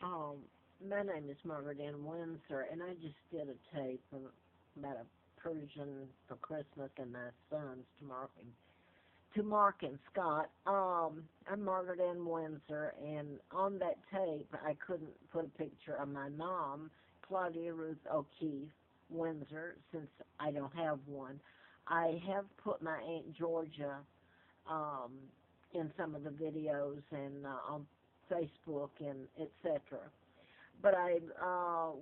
Um, my name is Margaret Ann Windsor, and I just did a tape about a Persian for Christmas and my sons to Mark and Scott. I'm Margaret Ann Windsor, and on that tape, I couldn't put a picture of my mom, Claudia Ruth O'Keefe Windsor, since I don't have one. I have put my Aunt Georgia um, in some of the videos and on Facebook and etc. But I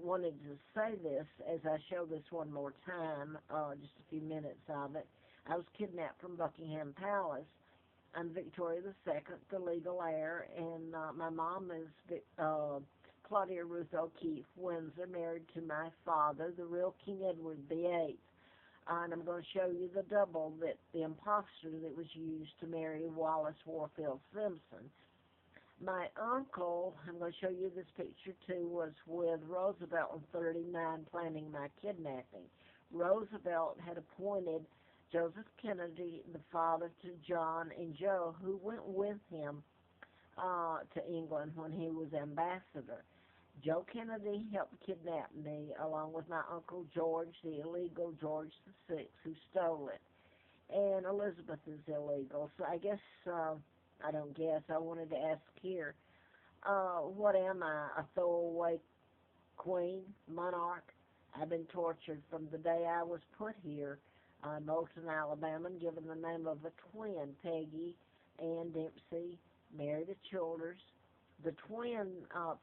wanted to say this as I show this one more time, just a few minutes of it. I was kidnapped from Buckingham Palace. I'm Victoria II, the legal heir, and my mom is Claudia Ruth O'Keefe Windsor, married to my father, the real King Edward VIII. And I'm going to show you the double, that the impostor that was used to marry Wallace Warfield Simpson. My uncle, I'm going to show you this picture too, was with Roosevelt in 39 planning my kidnapping. Roosevelt had appointed Joseph Kennedy, the father to John and Joe, who went with him to England when he was ambassador. Joe Kennedy helped kidnap me along with my Uncle George, the illegal George VI, who stole it. And Elizabeth is illegal. So I guess, I don't guess, I wanted to ask here, what am I, a throwaway queen, monarch? I've been tortured from the day I was put here in Moulton, Alabama, and given the name of a twin, Peggy Ann Dempsey, married to Childers. The twin,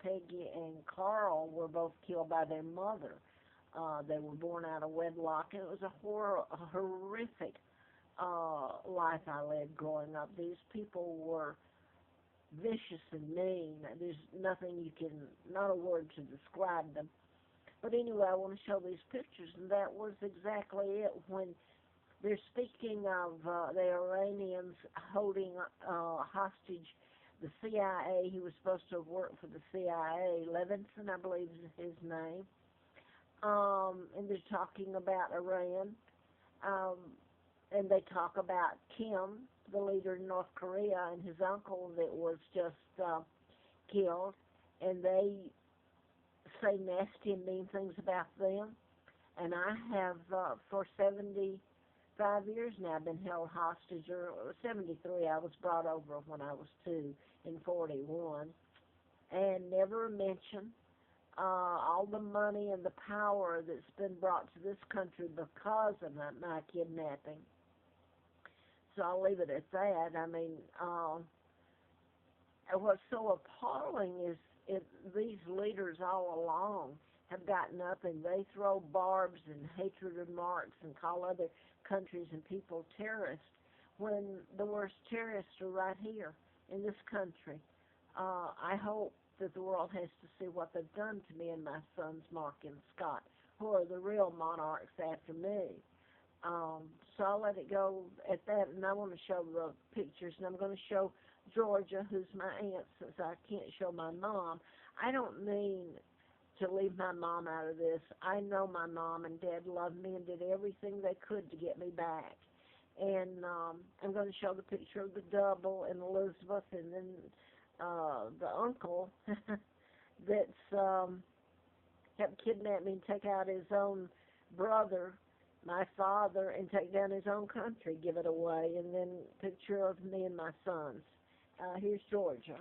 Peggy and Carl, were both killed by their mother. They were born out of wedlock, and it was a horrific life I led growing up. These people were vicious and mean. There's nothing you can, not a word to describe them. But anyway, I want to show these pictures, and that was exactly it. When they're speaking of the Iranians holding hostage the CIA. He was supposed to have worked for the CIA. Levinson, I believe, is his name. And they're talking about Iran. And they talk about Kim, the leader in North Korea, and his uncle that was just killed. And they say nasty and mean things about them. And I have, for 75 years now, been held hostage, or 73, I was brought over when I was 2 in 41, and never mention all the money and the power that's been brought to this country because of my kidnapping. So I'll leave it at that. I mean, what's so appalling is these leaders all along have gotten up and they throw barbs and hatred remarks and call other countries and people terrorists when the worst terrorists are right here in this country. I hope that the world has to see what they've done to me and my sons, Mark and Scott, who are the real monarchs after me. So I'll let it go at that, and I want to show the pictures, and I'm going to show Georgia, who's my aunt, since I can't show my mom. I don't mean to leave my mom out of this. I know my mom and dad loved me and did everything they could to get me back. And I'm going to show the picture of the double and Elizabeth, and then the uncle that's helped kidnap me and take out his own brother, my father, and take down his own country, give it away, and then picture of me and my sons. Here's Georgia.